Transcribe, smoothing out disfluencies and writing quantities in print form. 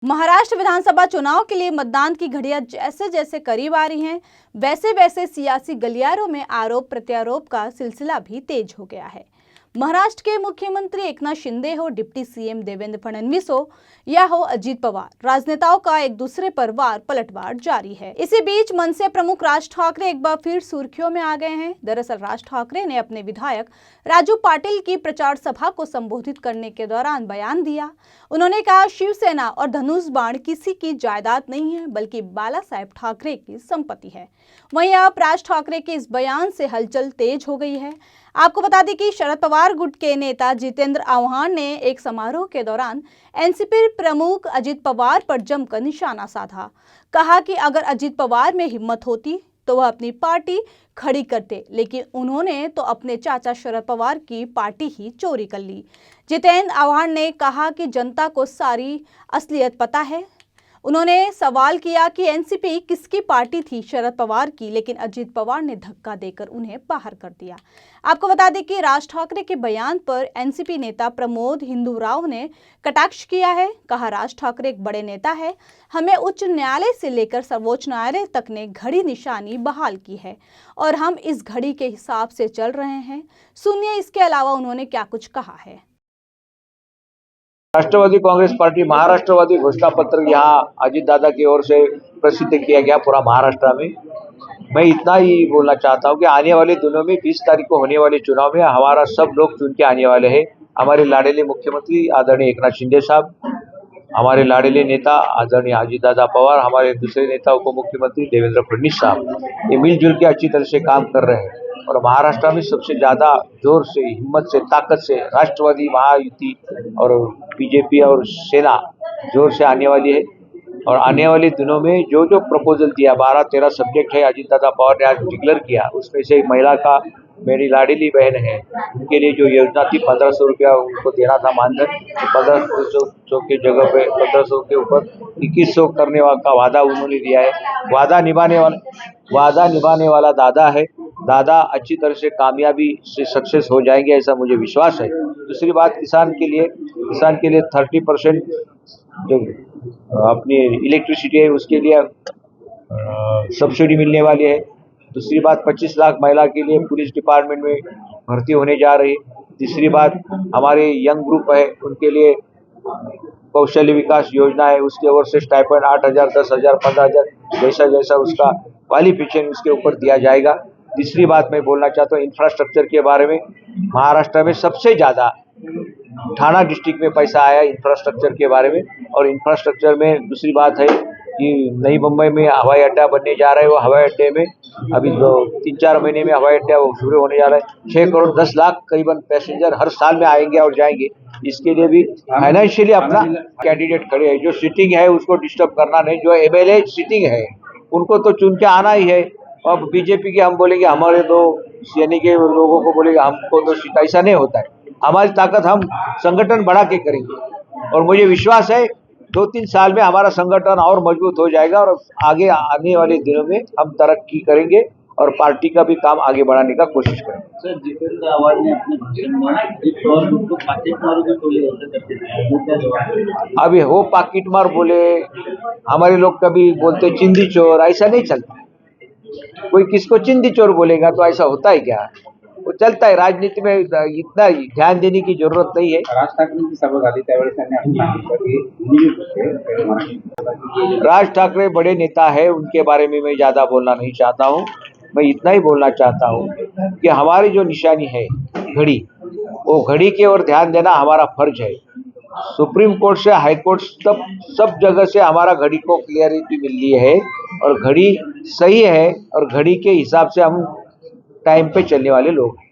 महाराष्ट्र विधानसभा चुनाव के लिए मतदान की घड़ियां जैसे जैसे करीब आ रही हैं, वैसे वैसे सियासी गलियारों में आरोप प्रत्यारोप का सिलसिला भी तेज हो गया है। महाराष्ट्र के मुख्यमंत्री एकनाथ शिंदे हो, डिप्टी सीएम देवेंद्र फडणवीस हो या हो अजीत पवार, राजनेताओं का एक दूसरे पर वार पलटवार जारी है। इसी बीच मनसे प्रमुख राज ठाकरे एक बार फिर सुर्खियों में आ गए हैं। दरअसल राज ठाकरे ने अपने विधायक राजू पाटिल की प्रचार सभा को संबोधित करने के दौरान बयान दिया। उन्होंने कहा, शिवसेना और धनुष बाण किसी की जायदाद नहीं है, बल्कि बाला साहेब ठाकरे की संपत्ति है। वहीं अब राज ठाकरे के इस बयान से हलचल तेज हो गई है। आपको बता दें कि शरद पवार गुट के नेता जितेंद्र आव्हान ने एक समारोह के दौरान एनसीपी प्रमुख अजित पवार पर जमकर निशाना साधा। कहा कि अगर अजित पवार में हिम्मत होती तो वह अपनी पार्टी खड़ी करते, लेकिन उन्होंने तो अपने चाचा शरद पवार की पार्टी ही चोरी कर ली। जितेंद्र आव्हान ने कहा कि जनता को सारी असलियत पता है। उन्होंने सवाल किया कि एनसीपी किसकी पार्टी थी, शरद पवार की, लेकिन अजित पवार ने धक्का देकर उन्हें बाहर कर दिया। आपको बता दें कि राज ठाकरे के बयान पर एनसीपी नेता प्रमोद हिंदुराव ने कटाक्ष किया है। कहा, राज ठाकरे एक बड़े नेता है, हमें उच्च न्यायालय से लेकर सर्वोच्च न्यायालय तक ने घड़ी निशानी बहाल की है और हम इस घड़ी के हिसाब से चल रहे हैं। सुनिए इसके अलावा उन्होंने क्या कुछ कहा है। राष्ट्रवादी कांग्रेस पार्टी महाराष्ट्रवादी घोषणा पत्र यहाँ अजीत दादा की ओर से प्रसिद्ध किया गया पूरा महाराष्ट्र में। मैं इतना ही बोलना चाहता हूँ कि आने वाले दिनों में 20 तारीख को होने वाले चुनाव में हमारा सब लोग चुन के आने वाले हैं। हमारे लाडले मुख्यमंत्री आदरणीय एकनाथ शिंदे साहब, हमारे लाडले नेता आदरणीय अजीत दादा पवार, हमारे दूसरे नेता उप मुख्यमंत्री देवेंद्र फडणवीस साहब, ये मिलजुल के अच्छी तरह से काम कर रहे हैं। और महाराष्ट्र में सबसे ज़्यादा जोर से, हिम्मत से, ताकत से राष्ट्रवादी महायुति और बीजेपी और सेना जोर से आने वाली है। और आने वाले दिनों में जो जो प्रपोजल दिया, 12-13 सब्जेक्ट है अजीत दादा पवार ने आज डिक्लेयर किया, उसमें से महिला का, मेरी लाडली बहन है, उनके लिए जो योजना थी 1500 रुपया उनको देना था मानधन, 1500 के जगह पे 1500 के ऊपर 2100 करने का वादा उन्होंने दिया है। वादा निभाने वाला दादा है। दादा अच्छी तरह से कामयाबी से सक्सेस हो जाएंगे, ऐसा मुझे विश्वास है। दूसरी बात, किसान के लिए 30% जो अपनी इलेक्ट्रिसिटी है उसके लिए सब्सिडी मिलने वाली है। दूसरी बात, 25 लाख महिला के लिए पुलिस डिपार्टमेंट में भर्ती होने जा रही है। तीसरी बात, हमारे यंग ग्रुप है उनके लिए कौशल्य विकास योजना है, उसके ओर से स्टाइपेंड 8,000, 10,000, 15,000 जैसा उसका क्वालिफिकेशन उसके ऊपर दिया जाएगा। तीसरी बात मैं बोलना चाहता हूँ इंफ्रास्ट्रक्चर के बारे में। महाराष्ट्र में सबसे ज़्यादा ठाणा डिस्ट्रिक्ट में पैसा आया इंफ्रास्ट्रक्चर के बारे में। और इंफ्रास्ट्रक्चर में दूसरी बात है कि नई मुंबई में हवाई अड्डा बनने जा रहा है। वो हवाई अड्डे में अभी 3-4 महीने में हवाई अड्डा वो शुरू होने जा रहा है। 6 करोड़ 10 लाख करीबन पैसेंजर हर साल में आएंगे और जाएंगे। इसके लिए भी फाइनेंशियली अपना कैंडिडेट खड़े है। जो सिटिंग है उसको डिस्टर्ब करना नहीं, जो एमएलए सिटिंग है उनको तो चुन के आना ही है। अब बीजेपी के हम बोलेंगे हमारे तो यानी के लोगों को बोलेंगे हमको तो ऐसा नहीं होता है। हमारी ताकत हम संगठन बढ़ा के करेंगे और मुझे विश्वास है 2-3 साल में हमारा संगठन और मजबूत हो जाएगा और आगे आने वाले दिनों में हम तरक्की करेंगे और पार्टी का भी काम आगे बढ़ाने का कोशिश करेंगे। सर, जितेंद्र आव्हान ने अपने भाषण में अजित पवार को पाकिट मार भी बोले, अभी वो पाकिट मार बोले, हमारे लोग कभी बोलते चिंदी चोर, ऐसा नहीं चलता। कोई किसको चिंदी चोर बोलेगा तो ऐसा होता है क्या? वो चलता है। राजनीति में इतना ध्यान देने की जरूरत नहीं है। राज ठाकरेंची सभा झाली त्यावेळेस त्यांनी असं सांगितलं की राज ठाकरे बड़े नेता है, उनके बारे में मैं ज़्यादा बोलना नहीं चाहता हूँ। मैं इतना ही बोलना चाहता हूँ कि हमारी जो निशानी है घड़ी, वो घड़ी की ओर ध्यान देना हमारा फर्ज है। सुप्रीम कोर्ट से हाई कोर्ट सब जगह से हमारा घड़ी को क्लियरिटी मिल रही है और घड़ी सही है और घड़ी के हिसाब से हम टाइम पे चलने वाले लोग हैं।